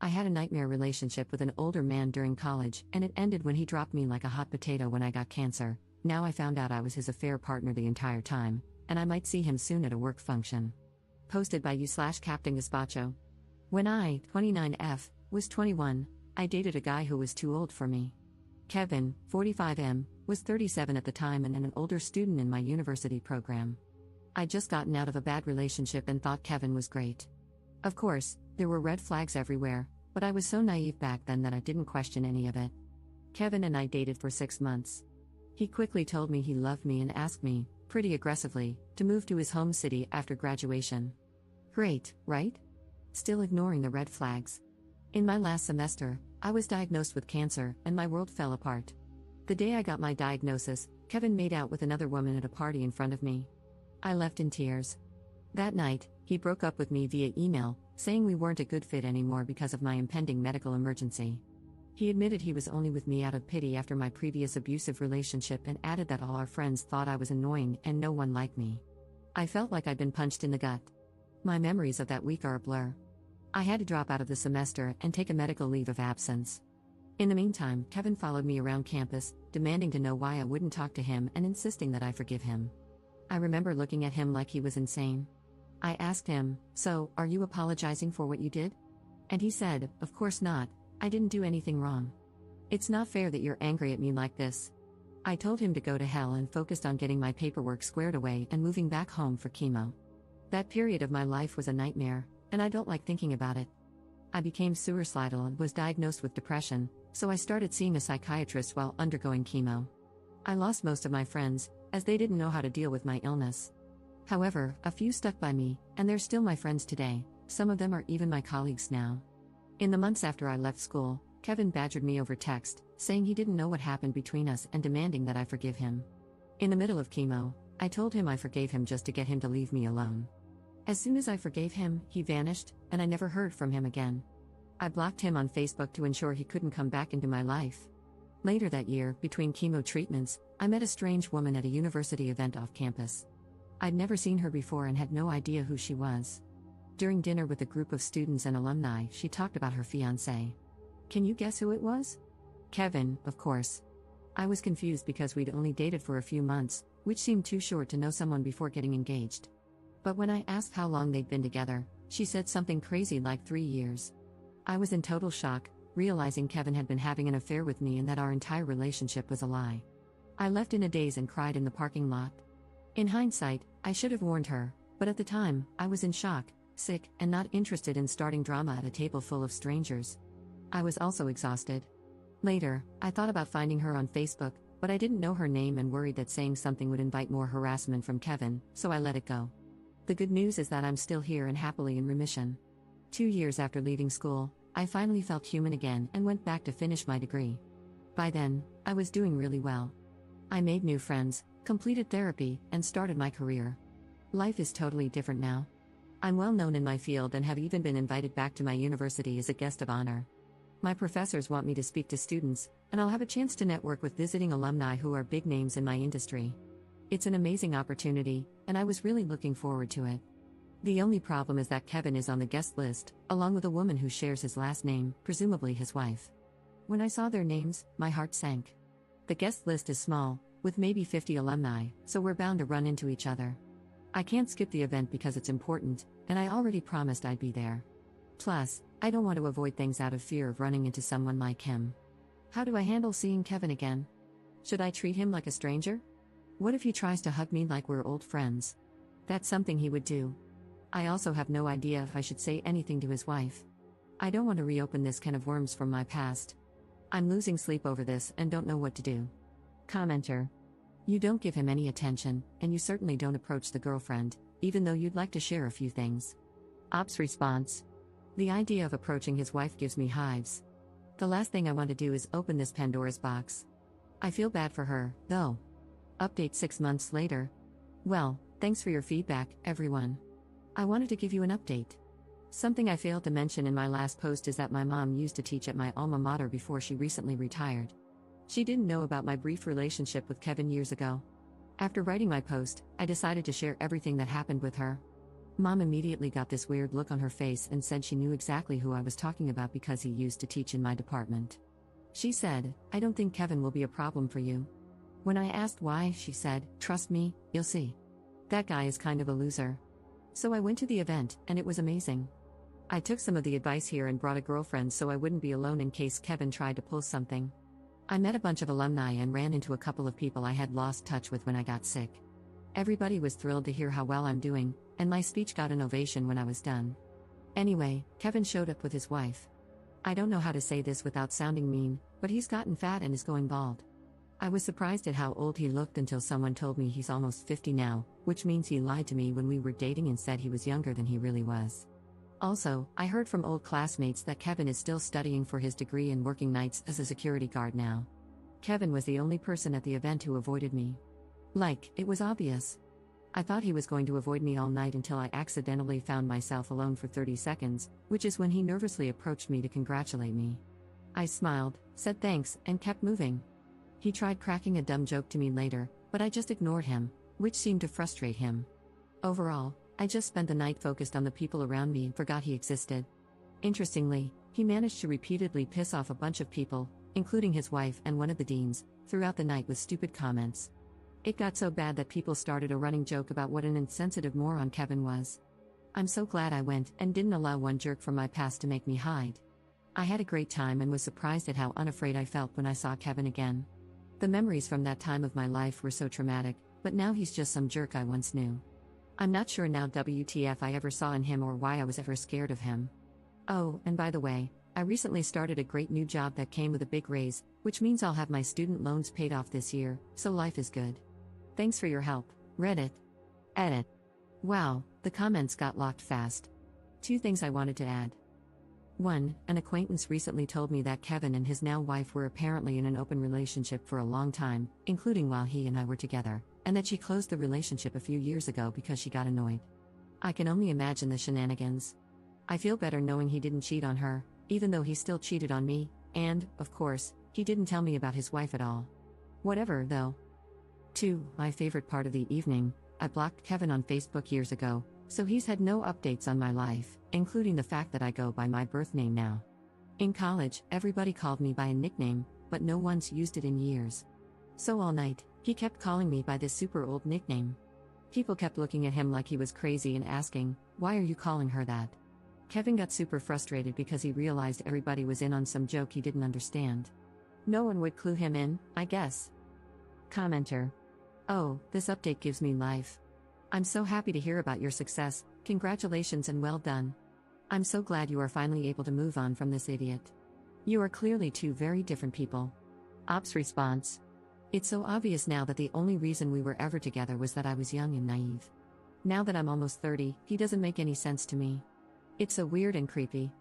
I had a nightmare relationship with an older man during college, and it ended when he dropped me like a hot potato when I got cancer. Now I found out I was his affair partner the entire time, and I might see him soon at a work function. Posted by you/Captain Gazpacho. When I, 29F, was 21, I dated a guy who was too old for me. Kevin, 45M, was 37 at the time and an older student in my university program. I'd just gotten out of a bad relationship and thought Kevin was great. Of course, there were red flags everywhere, but I was so naive back then that I didn't question any of it. Kevin and I dated for 6 months. He quickly told me he loved me and asked me, pretty aggressively, to move to his home city after graduation. Great, right? Still ignoring the red flags. In my last semester, I was diagnosed with cancer, and my world fell apart. The day I got my diagnosis, Kevin made out with another woman at a party in front of me. I left in tears. That night, he broke up with me via email, saying we weren't a good fit anymore because of my impending medical emergency. He admitted he was only with me out of pity after my previous abusive relationship and added that all our friends thought I was annoying and no one liked me. I felt like I'd been punched in the gut. My memories of that week are a blur. I had to drop out of the semester and take a medical leave of absence. In the meantime, Kevin followed me around campus, demanding to know why I wouldn't talk to him and insisting that I forgive him. I remember looking at him like he was insane. I asked him, "So, are you apologizing for what you did?" And he said, "Of course not, I didn't do anything wrong. It's not fair that you're angry at me like this." I told him to go to hell and focused on getting my paperwork squared away and moving back home for chemo. That period of my life was a nightmare, and I don't like thinking about it. I became suicidal and was diagnosed with depression, so I started seeing a psychiatrist while undergoing chemo. I lost most of my friends, as they didn't know how to deal with my illness. However, a few stuck by me, and they're still my friends today. Some of them are even my colleagues now. In the months after I left school, Kevin badgered me over text, saying he didn't know what happened between us and demanding that I forgive him. In the middle of chemo, I told him I forgave him just to get him to leave me alone. As soon as I forgave him, he vanished, and I never heard from him again. I blocked him on Facebook to ensure he couldn't come back into my life. Later that year, between chemo treatments, I met a strange woman at a university event off campus. I'd never seen her before and had no idea who she was. During dinner with a group of students and alumni, she talked about her fiancé. Can you guess who it was? Kevin, of course. I was confused because we'd only dated for a few months, which seemed too short to know someone before getting engaged. But when I asked how long they'd been together, she said something crazy like 3 years. I was in total shock, realizing Kevin had been having an affair with me and that our entire relationship was a lie. I left in a daze and cried in the parking lot. In hindsight, I should have warned her, but at the time, I was in shock, sick, and not interested in starting drama at a table full of strangers. I was also exhausted. Later, I thought about finding her on Facebook, but I didn't know her name and worried that saying something would invite more harassment from Kevin, so I let it go. The good news is that I'm still here and happily in remission. 2 years after leaving school, I finally felt human again and went back to finish my degree. By then, I was doing really well. I made new friends, completed therapy, and started my career. Life is totally different now. I'm well known in my field and have even been invited back to my university as a guest of honor. My professors want me to speak to students, and I'll have a chance to network with visiting alumni who are big names in my industry. It's an amazing opportunity, and I was really looking forward to it. The only problem is that Kevin is on the guest list, along with a woman who shares his last name, presumably his wife. When I saw their names, my heart sank. The guest list is small, with maybe 50 alumni, so we're bound to run into each other. I can't skip the event because it's important, and I already promised I'd be there. Plus, I don't want to avoid things out of fear of running into someone like him. How do I handle seeing Kevin again? Should I treat him like a stranger? What if he tries to hug me like we're old friends? That's something he would do. I also have no idea if I should say anything to his wife. I don't want to reopen this can of worms from my past. I'm losing sleep over this and don't know what to do. Commenter. You don't give him any attention, and you certainly don't approach the girlfriend, even though you'd like to share a few things. Ops response. The idea of approaching his wife gives me hives. The last thing I want to do is open this Pandora's box. I feel bad for her, though. Update 6 months later. Well, thanks for your feedback, everyone. I wanted to give you an update. Something I failed to mention in my last post is that my mom used to teach at my alma mater before she recently retired. She didn't know about my brief relationship with Kevin years ago. After writing my post, I decided to share everything that happened with her. Mom immediately got this weird look on her face and said she knew exactly who I was talking about because he used to teach in my department. She said, "I don't think Kevin will be a problem for you." When I asked why, she said, "Trust me, you'll see. That guy is kind of a loser." So I went to the event, and it was amazing. I took some of the advice here and brought a girlfriend so I wouldn't be alone in case Kevin tried to pull something. I met a bunch of alumni and ran into a couple of people I had lost touch with when I got sick. Everybody was thrilled to hear how well I'm doing, and my speech got an ovation when I was done. Anyway, Kevin showed up with his wife. I don't know how to say this without sounding mean, but he's gotten fat and is going bald. I was surprised at how old he looked until someone told me he's almost 50 now, which means he lied to me when we were dating and said he was younger than he really was. Also, I heard from old classmates that Kevin is still studying for his degree and working nights as a security guard now. Kevin was the only person at the event who avoided me. Like, it was obvious. I thought he was going to avoid me all night until I accidentally found myself alone for 30 seconds, which is when he nervously approached me to congratulate me. I smiled, said thanks, and kept moving. He tried cracking a dumb joke to me later, but I just ignored him, which seemed to frustrate him. Overall, I just spent the night focused on the people around me and forgot he existed. Interestingly, he managed to repeatedly piss off a bunch of people, including his wife and one of the deans, throughout the night with stupid comments. It got so bad that people started a running joke about what an insensitive moron Kevin was. I'm so glad I went and didn't allow one jerk from my past to make me hide. I had a great time and was surprised at how unafraid I felt when I saw Kevin again. The memories from that time of my life were so traumatic, but now he's just some jerk I once knew. I'm not sure now WTF I ever saw in him or why I was ever scared of him. Oh, and by the way, I recently started a great new job that came with a big raise, which means I'll have my student loans paid off this year, so life is good. Thanks for your help, Reddit. Edit. Wow, the comments got locked fast. 2 things I wanted to add. 1. An acquaintance recently told me that Kevin and his now wife were apparently in an open relationship for a long time, including while he and I were together, and that she closed the relationship a few years ago because she got annoyed. I can only imagine the shenanigans. I feel better knowing he didn't cheat on her, even though he still cheated on me, and, of course, he didn't tell me about his wife at all. Whatever, though. 2. My favorite part of the evening, I blocked Kevin on Facebook years ago, so he's had no updates on my life, including the fact that I go by my birth name now. In college, everybody called me by a nickname, but no one's used it in years. So all night, he kept calling me by this super old nickname. People kept looking at him like he was crazy and asking, "Why are you calling her that?" Kevin got super frustrated because he realized everybody was in on some joke he didn't understand. No one would clue him in, I guess. Commenter. Oh, this update gives me life. I'm so happy to hear about your success, congratulations and well done. I'm so glad you are finally able to move on from this idiot. You are clearly 2 very different people. Ops response. It's so obvious now that the only reason we were ever together was that I was young and naive. Now that I'm almost 30, he doesn't make any sense to me. It's so weird and creepy.